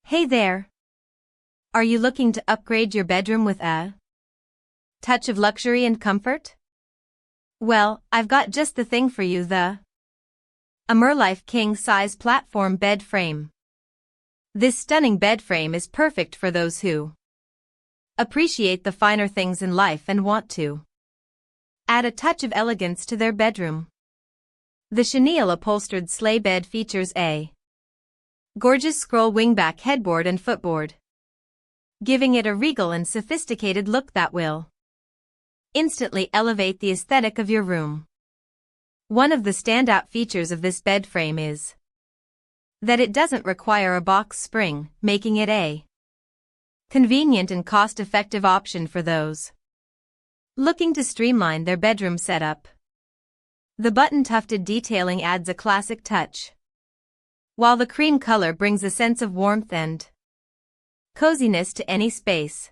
Hey there! Are you looking to upgrade your bedroom with a touch of luxury and comfort? Well, I've got just the thing for you, the AMERLIFE king-size platform bed frame. This stunning bed frame is perfect for those who appreciate the finer things in life and want to add a touch of elegance to their bedroom. The Chenille Upholstered Sleigh Bed features a gorgeous scroll wingback headboard and footboard, giving it a regal and sophisticated look that will instantly elevate the aesthetic of your room. One of the standout features of this bed frame is that it doesn't require a box spring, making it a convenient and cost-effective option for those looking to streamline their bedroom setup. The button-tufted detailing adds a classic touch, while the cream color brings a sense of warmth and coziness to any space.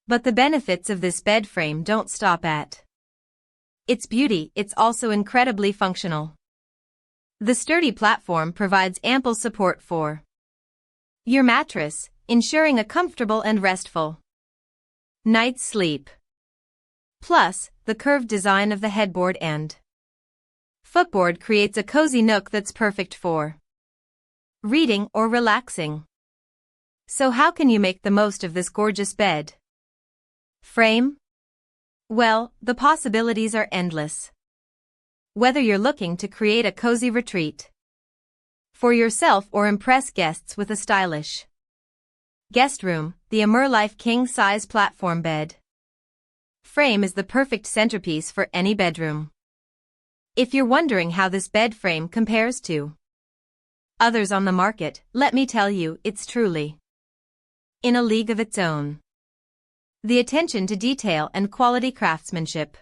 But the benefits of this bed frame don't stop at its beauty, it's also incredibly functional. The sturdy platform provides ample support for your mattress, ensuring a comfortable and restful night's sleep. Plus, the curved design of the headboard and footboard creates a cozy nook that's perfect for reading or relaxing. So how can you make the most of this gorgeous bed frame? Well, the possibilities are endless. Whether you're looking to create a cozy retreat for yourself or impress guests with a stylish guest room, the AMERLIFE king-size platform bed frame is the perfect centerpiece for any bedroom. If you're wondering how this bed frame compares to others on the market, let me tell you, it's truly in a league of its own. The attention to detail and quality craftsmanship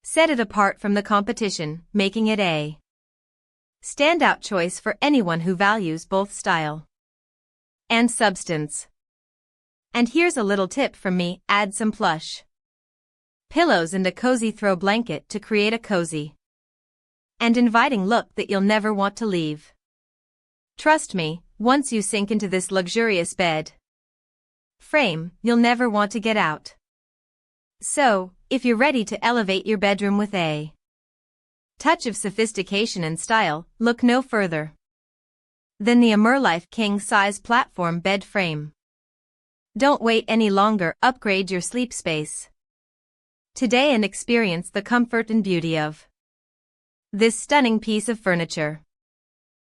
set it apart from the competition, making it a standout choice for anyone who values both style and substance. And here's a little tip from me: add some plush pillows and a cozy throw blanket to create a cozy and inviting look that you'll never want to leave. Trust me, once you sink into this luxurious bed frame, you'll never want to get out. So, if you're ready to elevate your bedroom with a touch of sophistication and style, look no further than the AMERLIFE king-size platform bed frame. Don't wait any longer, upgrade your sleep space today and experience the comfort and beauty of this stunning piece of furniture.